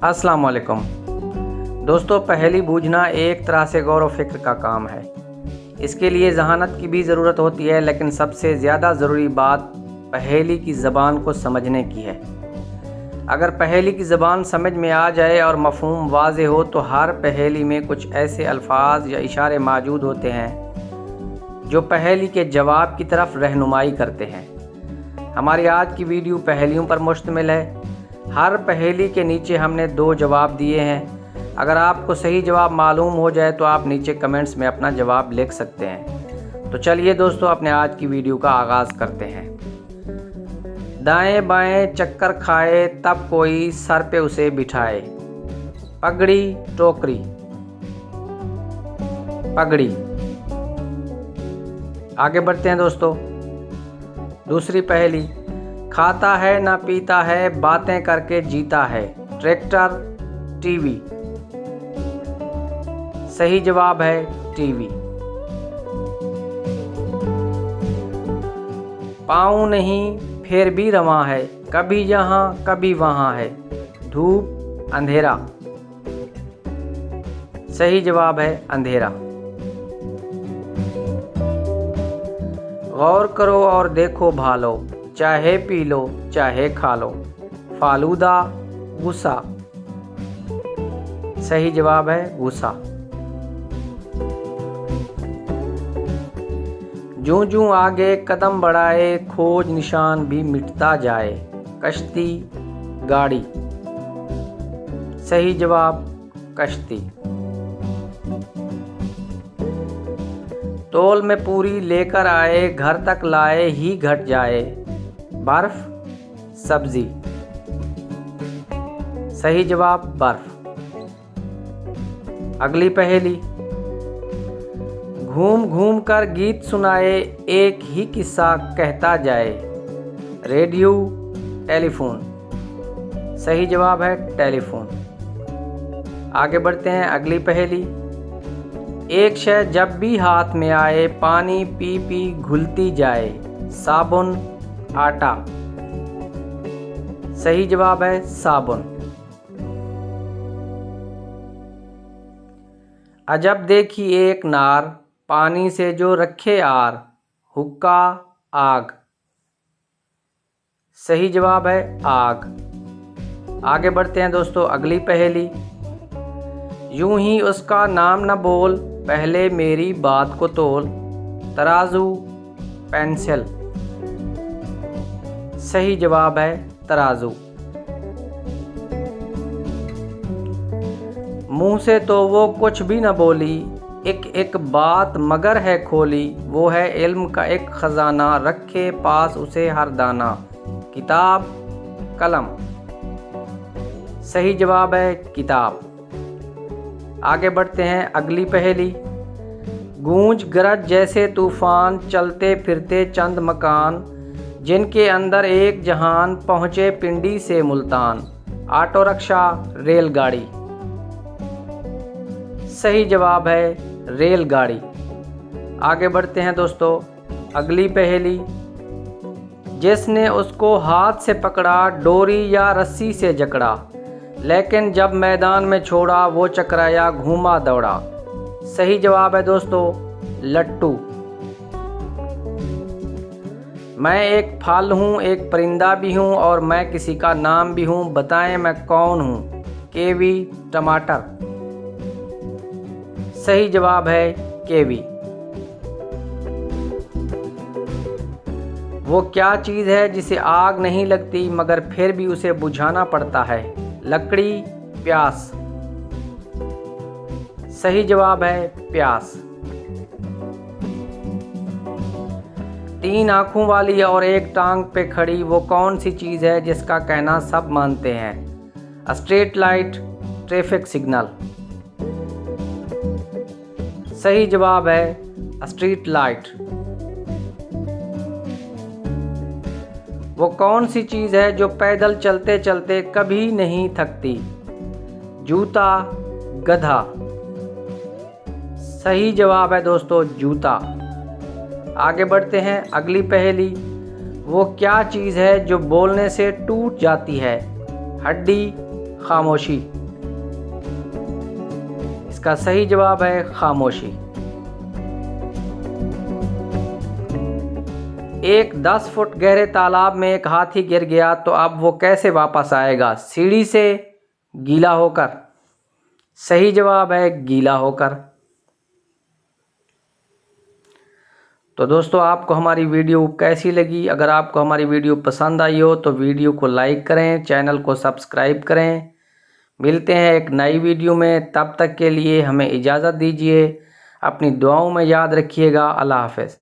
अस्सलाम वालेकुम दोस्तों, पहेली बूझना एक तरह से गौर व फिक्र का काम है। इसके लिए जहानत की भी ज़रूरत होती है, लेकिन सबसे ज़्यादा ज़रूरी बात पहेली की ज़बान को समझने की है। अगर पहेली की ज़बान समझ में आ जाए और मफ़हूम वाज़े हो तो हर पहेली में कुछ ऐसे अल्फाज या इशारे मौजूद होते हैं जो पहेली के जवाब की तरफ रहनुमाई करते हैं। हमारी आज की वीडियो पहेलियों पर मुश्तमिल है। हर पहेली के नीचे हमने 2 जवाब दिए हैं। अगर आपको सही जवाब मालूम हो जाए तो आप नीचे कमेंट्स में अपना जवाब लिख सकते हैं। तो चलिए दोस्तों, अपने आज की वीडियो का आगाज़ करते हैं। दाएं बाएं चक्कर खाए तब कोई सर पे उसे बिठाए, पगड़ी टोकरी। पगड़ी। आगे बढ़ते हैं दोस्तों। दूसरी पहेली, खाता है ना पीता है, बातें करके जीता है, ट्रैक्टर टीवी। सही जवाब है टीवी। पाँव नहीं फिर भी रवां है, कभी यहाँ कभी वहाँ है, धूप अंधेरा। सही जवाब है अंधेरा। गौर करो और देखो भालो, चाहे पी लो चाहे खा लो, फालूदा गुस्सा। सही जवाब है गुस्सा। जूं जूं आगे कदम बढ़ाए, खोज निशान भी मिटता जाए, कश्ती गाड़ी। सही जवाब कश्ती। तोल में पूरी लेकर आए, घर तक लाए ही घट जाए, बर्फ सब्जी। सही जवाब बर्फ। अगली पहेली, घूम घूम कर गीत सुनाए, एक ही किस्सा कहता जाए, रेडियो टेलीफोन। सही जवाब है टेलीफोन। आगे बढ़ते हैं। अगली पहेली, एक शय जब भी हाथ में आए, पानी पी पी घुलती जाए, साबुन आटा। सही जवाब है साबुन। अजब देखी एक नार, पानी से जो रखे आर, हुक्का आग। सही जवाब है आग। आगे बढ़ते हैं दोस्तों। अगली पहेली, यूं ही उसका नाम न बोल, पहले मेरी बात को तोल, तराजू पेंसिल। सही जवाब है तराजू। मुंह से तो वो कुछ भी न बोली, एक एक बात मगर है खोली, वो है इल्म का एक खजाना, रखे पास उसे हर दाना, किताब कलम। सही जवाब है किताब। आगे बढ़ते हैं। अगली पहेली, गूंज गरज जैसे तूफान, चलते फिरते चंद मकान, जिनके अंदर एक जहान, पहुँचे पिंडी से मुल्तान, ऑटो रिक्शा रेलगाड़ी। सही जवाब है रेलगाड़ी। आगे बढ़ते हैं दोस्तों। अगली पहेली, जिसने उसको हाथ से पकड़ा, डोरी या रस्सी से जकड़ा, लेकिन जब मैदान में छोड़ा, वो चकराया घूमा दौड़ा। सही जवाब है दोस्तों लट्टू। मैं एक फल हूँ, एक परिंदा भी हूँ, और मैं किसी का नाम भी हूँ, बताएं मैं कौन हूँ, केवी टमाटर। सही जवाब है केवी। वो क्या चीज़ है जिसे आग नहीं लगती मगर फिर भी उसे बुझाना पड़ता है, लकड़ी प्यास। सही जवाब है प्यास। 3 आँखों वाली और एक टांग पे खड़ी, वो कौन सी चीज़ है जिसका कहना सब मानते हैं, स्ट्रीट लाइट ट्रैफिक सिग्नल। सही जवाब है स्ट्रीट लाइट। वो कौन सी चीज़ है जो पैदल चलते चलते कभी नहीं थकती, जूता गधा। सही जवाब है दोस्तों जूता। आगे बढ़ते हैं। अगली पहेली, वो क्या चीज़ है जो बोलने से टूट जाती है, हड्डी खामोशी। इसका सही जवाब है खामोशी। एक 10 फुट गहरे तालाब में एक हाथी गिर गया तो अब वो कैसे वापस आएगा? सीढ़ी से, गीला होकर। सही जवाब है गीला होकर। तो दोस्तों, आपको हमारी वीडियो कैसी लगी? अगर आपको हमारी वीडियो पसंद आई हो तो वीडियो को लाइक करें, चैनल को सब्सक्राइब करें। मिलते हैं एक नई वीडियो में, तब तक के लिए हमें इजाज़त दीजिए। अपनी दुआओं में याद रखिएगा। अल्लाह हाफ़िज़।